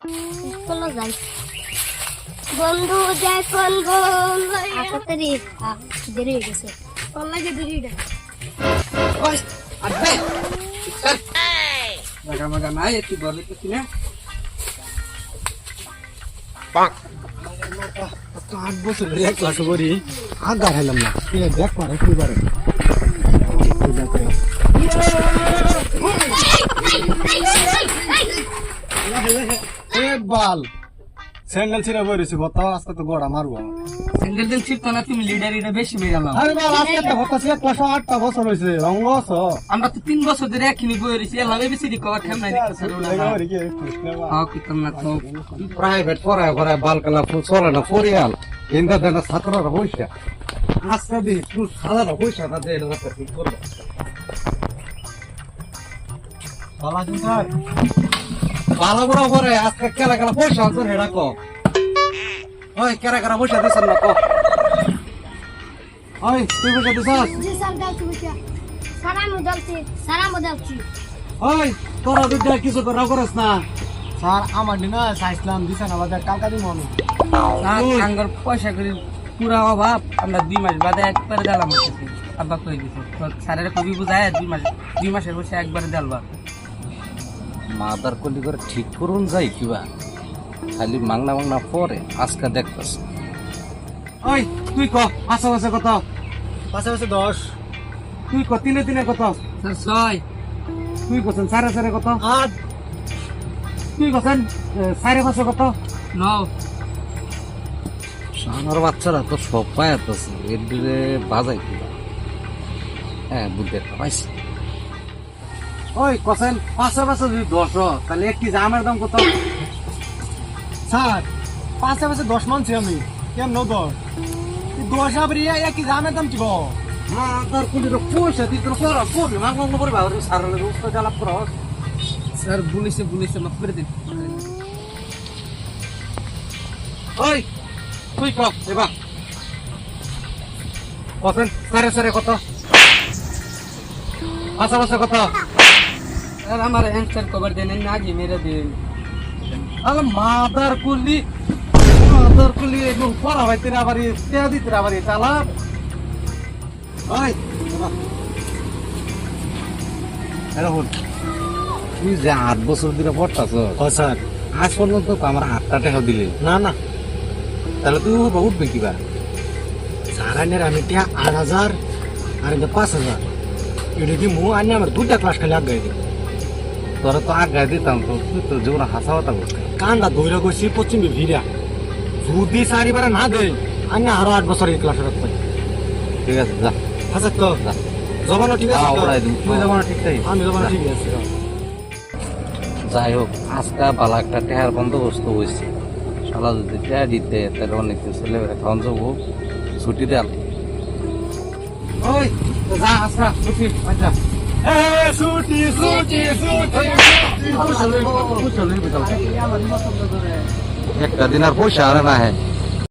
চলো যাই বন্ধু যখন বল দেরি হয়ে গেছে লাগে দেরিটা মাগা নাই একটু বলে তো কিনা 8 বছর ধরে এক ক্লাস করি আগা খাইলাম না দেখ পারে কি পারে বাল স্যান্ডেল ছিঁড়া বইরেছি বর্তমান আজকে তো গোড়া মারবো সিঙ্গেল দিন ছিট না তুমি লিডার এটা বেশি হয়ে গেল আরে বাল আজকে তো হতাছি এক ক্লাস 8টা বছর হইছে রঙ্গ আছো আমরা তো 3 বছর ধরে একই বই রইছি এলা বেশি দি কভার ঠাম নাই দেখছ হ্যাঁ কি তোমরা তো প্রাইভেট পড়ায় পড়ায় বালকালা ফুল চলে না ফরিয়াল ইন্দা দেনা ছাত্ররা পয়সা আজকে দিন তুই সারা পয়সা না দেয় না ঠিক করবে বালা দিন স্যার ভালো বড় পরে আজকে কেলা কেলা পয়সা তোর হেডা কো ওই কেরা কেরা পয়সা দিছেন না কো ওই তুই পয়সা দিছস জি স্যার দাও তুমি সারা মডেলছি ওই তোরা দুইটা কিছু করা করস না স্যার আমার দিন চাইছিলাম দিছেন আমাদের কালকা দিন আমি আঙ্গর পয়সা করে পুরা অভাব আমরা 2 মাস বাদে একবারে দিলাম আব্বা কই দিছ স্যারের কবি বুঝায় 2 মাসের বসে একবারে দেলবা মাদার কলি করে ঠিক করুন যাই কিবা খালি মাংনা মাংনা পরে আজকে দেখতেছ ওই তুই ক আশেপাশে কত পাশাপাশি 10 তুই ক তিনে তিনে কত স্যার 6 তুই কছেন সাড়ে সাড়ে কত 8 তুই কছেন সাড়ে পাঁচশো কত 9 আমার বাচ্চারা তো সব পাইতেছে এর দিকে বাজাই কিবা হ্যাঁ বুদ্ধি একটা পাইছি ওই কছেন পাশাপাশি যদি 10 তাহলে একটি জামের দাম কত স্যার পাশাপাশি 10 মানছি আমি কেন 10 আবার একই দামের দাম দিব মাদার কলির পয়সা দিতে পড়া পড়বি মাংনা পড়বে আর সারালে রোজটা জ্বালা পড়া স্যার পুলিশে মাফ করে দিন ওই তুই ক এবার কছেন সাড়ে সাড়ে কত পাশাপাশি কত স্যার আমার অ্যানসার কভার দেন না আগে মেরে দিন আরে মাদার কলি একদম পড়া ভাই তেরা বাড়ি তেয়া দিতে বাড়ি চালা ওই এরকম তুই যে 8 বছর ধরে পড়তাছ ও স্যার আজ পর্যন্ত তো আমার 8টা টাকা দিলি না না তাহলে তুই উঠবে কিবা সারানের আমি টিয়া 8000 আর এটা 5000 এটা কি মু আনি আমার 2টা ক্লাস খালি আগাই দিই তোরা তো আগায় দিতাম তো তুই তো জীবনে হাসা হতা করতে কান্দা দৌড়া গেছি পশ্চিম ভিড়া যদি চারিবার না দেয় আনি আরো 8 বছর এই ক্লাস রাখবে ঠিক আছে যা আচ্ছা তো যা জমানো ঠিক আছে তো? ওরাই দিন তুই যেমন ঠিক তাই আমি জমানো ঠিক আছে যাই হোক আজকে বালা একটা টেহার বন্দোবস্ত হয়েছে শালা যদি টেহা দিতে তাহলে অনেক ছেলে খাওয়ান যাবো ছুটি দেন ওই যা আজকা ছুটি আচ্ছা একটা দিন আর পয়সা আর না হ্যাঁ